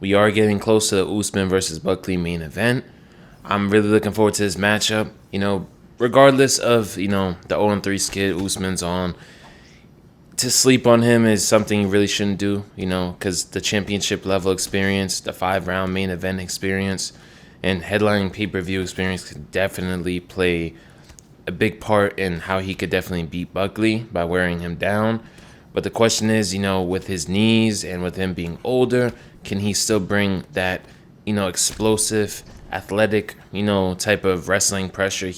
We are getting close to the Usman versus Buckley main event. I'm really looking forward to this matchup. Regardless of, the 0-3 skid Usman's on, to sleep on him is something you really shouldn't do, because the championship level experience, the 5-round main event experience, and headlining pay-per-view experience could definitely play a big part in how he could definitely beat Buckley by wearing him down. But the question is, with his knees and with him being older, can he still bring that, explosive, athletic, type of wrestling pressure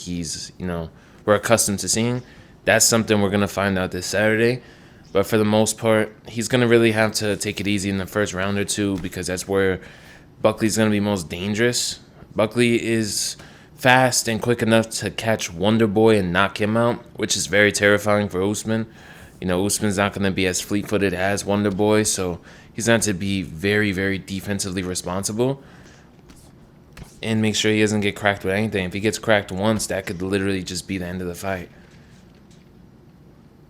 we're accustomed to seeing? That's something we're going to find out this Saturday. But for the most part, he's going to really have to take it easy in the first round or two, because that's where Buckley's going to be most dangerous. Buckley is fast and quick enough to catch Wonder Boy and knock him out, which is very terrifying for Usman. Usman's not going to be as fleet-footed as Wonder Boy, so he's going to have to be very, very defensively responsible and make sure he doesn't get cracked with anything. If he gets cracked once, that could literally just be the end of the fight.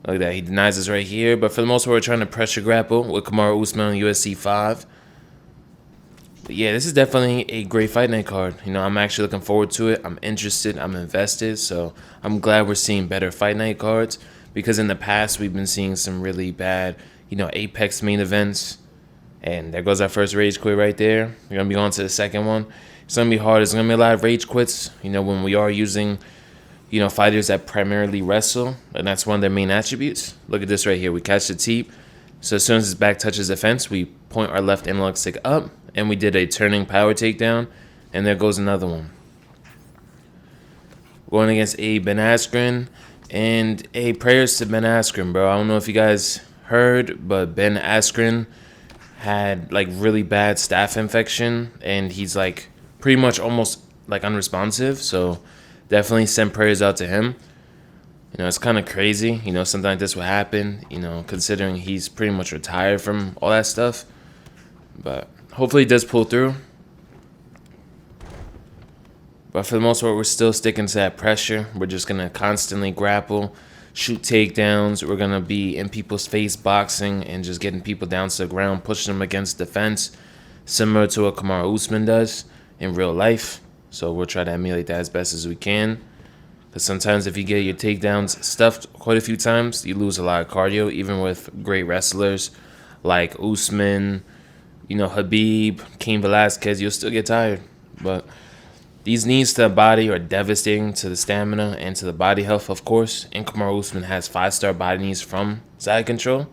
Look at that. He denies us right here, but for the most part, we're trying to pressure grapple with Kamaru Usman on UFC 5. But yeah, this is definitely a great fight night card. I'm actually looking forward to it. I'm interested. I'm invested, so I'm glad we're seeing better fight night cards. Because in the past, we've been seeing some really bad, Apex main events. And there goes our first rage quit right there. We're going to be on to the second one. It's going to be hard. There's going to be a lot of rage quits, when we are using, fighters that primarily wrestle. And that's one of their main attributes. Look at this right here. We catch the teep. So as soon as his back touches the fence, we point our left analog stick up. And we did a turning power takedown. And there goes another one. Going against Ben Askren. And prayers to Ben Askren, bro. I don't know if you guys heard, but Ben Askren had really bad staph infection, and he's pretty much almost unresponsive. So definitely send prayers out to him. It's kind of crazy. Something like this would happen. Considering he's pretty much retired from all that stuff. But hopefully he does pull through. But for the most part, we're still sticking to that pressure. We're just going to constantly grapple, shoot takedowns. We're going to be in people's face boxing and just getting people down to the ground, pushing them against the fence, similar to what Kamaru Usman does in real life. So we'll try to emulate that as best as we can. Because sometimes if you get your takedowns stuffed quite a few times, you lose a lot of cardio, even with great wrestlers like Usman, Habib, Cain Velasquez. You'll still get tired. But these knees to the body are devastating to the stamina and to the body health, of course. And Kamaru Usman has 5-star body knees from side control.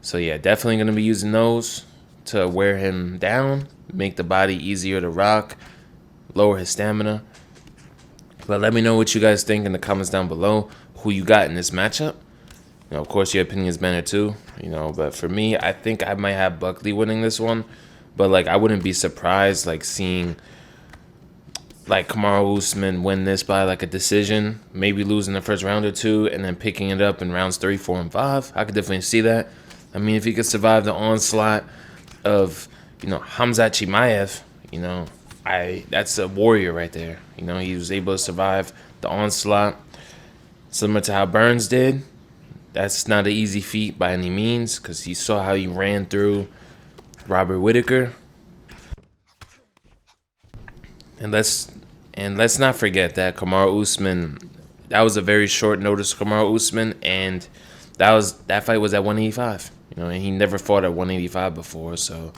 So yeah, definitely going to be using those to wear him down, make the body easier to rock, lower his stamina. But let me know what you guys think in the comments down below, who you got in this matchup. Of course, your opinions matter too. But for me, I think I might have Buckley winning this one. But I wouldn't be surprised seeing Kamaru Usman win this by a decision, maybe losing the first round or two, and then picking it up in rounds 3, 4, and 5. I could definitely see that. I mean, if he could survive the onslaught of, Khamzat Chimaev, that's a warrior right there. He was able to survive the onslaught, similar to how Burns did. That's not an easy feat by any means, because you saw how he ran through Robert Whittaker. And let's not forget that Kamaru Usman, that was a very short notice Kamaru Usman, and that fight was at 185. And he never fought at 185 before, so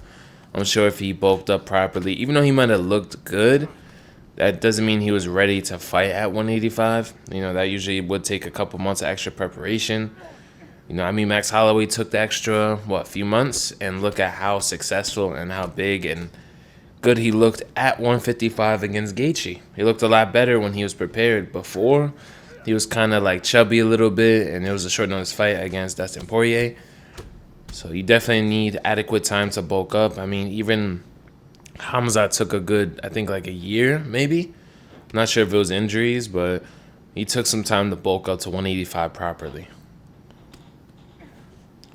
I'm sure if he bulked up properly, even though he might have looked good, that doesn't mean he was ready to fight at 185. That usually would take a couple months of extra preparation. Max Holloway took the extra, few months, and look at how successful and how big and good he looked at 155 against Gaethje. He looked a lot better when he was prepared. Before, he was kind of chubby a little bit, and it was a short notice fight against Dustin Poirier. So you definitely need adequate time to bulk up. Even Khamzat took a good, I think a year, maybe. I'm not sure if it was injuries, but he took some time to bulk up to 185 properly.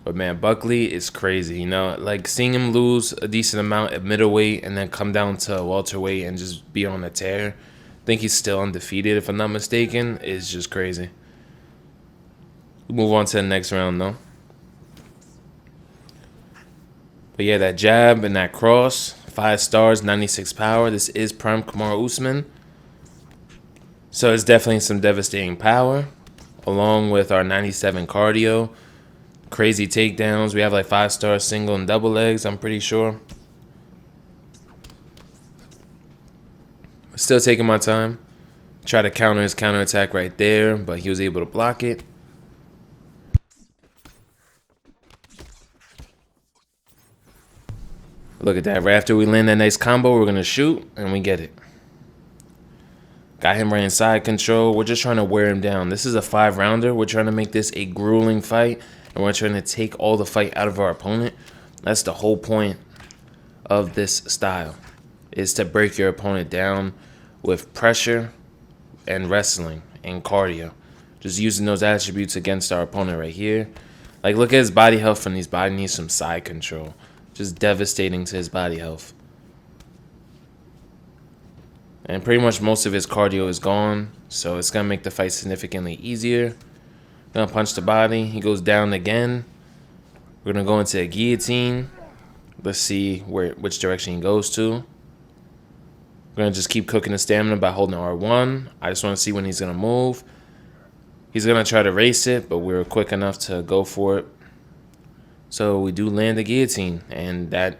But man, Buckley is crazy, seeing him lose a decent amount at middleweight and then come down to welterweight and just be on a tear. I think he's still undefeated, if I'm not mistaken. Is just crazy. We'll move on to the next round, though. But yeah, that jab and that cross, 5 stars, 96 power. This is prime Kamaru Usman. So it's definitely some devastating power, along with our 97 cardio. Crazy takedowns. We have like 5-star single and double legs, I'm pretty sure. Still taking my time. Try to counter his counterattack right there, but he was able to block it. Look at that. Right after we land that nice combo, we're going to shoot, and we get it. Got him right in side control. We're just trying to wear him down. This is a 5-rounder. We're trying to make this a grueling fight, and we're trying to take all the fight out of our opponent. That's the whole point of this style, is to break your opponent down with pressure and wrestling and cardio. Just using those attributes against our opponent right here. Like, look at his body health, and his body needs some side control. Just devastating to his body health. And pretty much most of his cardio is gone, so it's going to make the fight significantly easier. Going to punch the body. He goes down again. We're going to go into a guillotine. Let's see which direction he goes to. We're going to just keep cooking his stamina by holding R1. I just want to see when he's going to move. He's going to try to race it, but we were quick enough to go for it. So we do land the guillotine, and that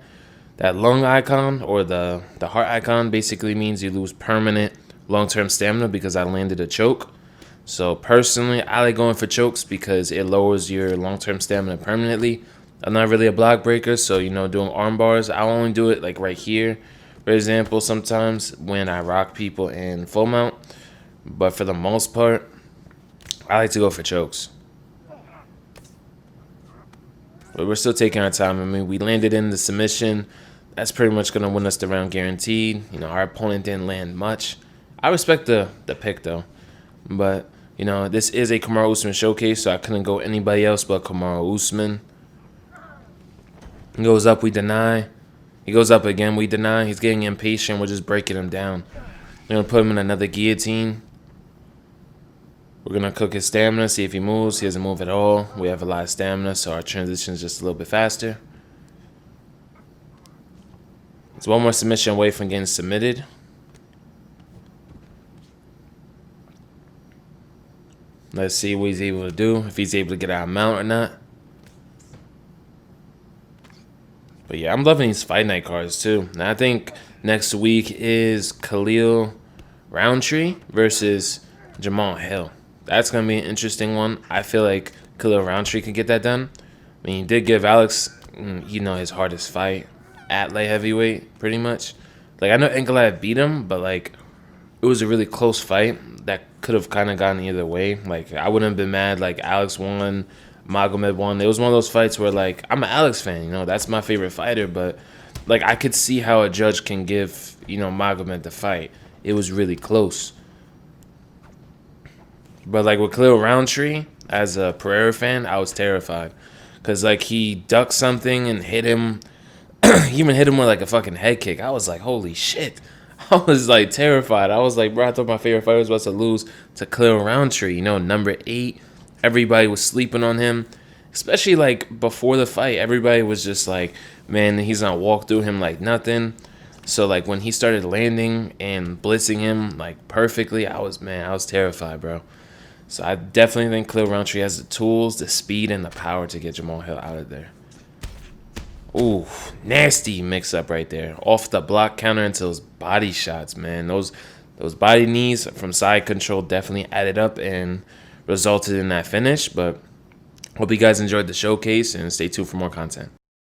lung icon or the heart icon basically means you lose permanent long-term stamina because I landed a choke. So personally, I like going for chokes because it lowers your long-term stamina permanently. I'm not really a block breaker, so doing arm bars, I'll only do it like right here, for example, sometimes when I rock people in full mount. But for the most part, I like to go for chokes. But we're still taking our time. I mean, we landed in the submission. That's pretty much going to win us the round guaranteed. Our opponent didn't land much. I respect the pick, though. But, this is a Kamaru Usman showcase, so I couldn't go anybody else but Kamaru Usman. He goes up, we deny. He goes up again, we deny. He's getting impatient. We're just breaking him down. We're going to put him in another guillotine. We're going to cook his stamina, see if he moves. He doesn't move at all. We have a lot of stamina, so our transition is just a little bit faster. It's one more submission away from getting submitted. Let's see what he's able to do, if he's able to get out of mount or not. But yeah, I'm loving these fight night cards too. And I think next week is Khalil Roundtree versus Jamal Hill. That's going to be an interesting one. I feel like Khalil Roundtree could get that done. I mean, he did give Alex, his hardest fight at light heavyweight, pretty much. Like, I know Ankalaev beat him, but, like, it was a really close fight that could have kind of gone either way. Like, I wouldn't have been mad, like, Alex won, Magomed won. It was one of those fights where, like, I'm an Alex fan, that's my favorite fighter, but, like, I could see how a judge can give, Magomed the fight. It was really close. But, like, with Khalil Roundtree, as a Pereira fan, I was terrified. Because, like, he ducked something and hit him. He even hit him with, like, a fucking head kick. I was like, holy shit. I was, like, terrified. I was like, bro, I thought my favorite fighter was about to lose to Khalil Roundtree. Number 8. Everybody was sleeping on him. Especially, like, before the fight. Everybody was just like, man, he's going to walk through him like nothing. So, like, when he started landing and blitzing him, like, perfectly, I was terrified, bro. So I definitely think Khalil Roundtree has the tools, the speed, and the power to get Jamal Hill out of there. Ooh, nasty mix-up right there. Off the block counter into those body shots, man. Those body knees from side control definitely added up and resulted in that finish. But hope you guys enjoyed the showcase, and stay tuned for more content.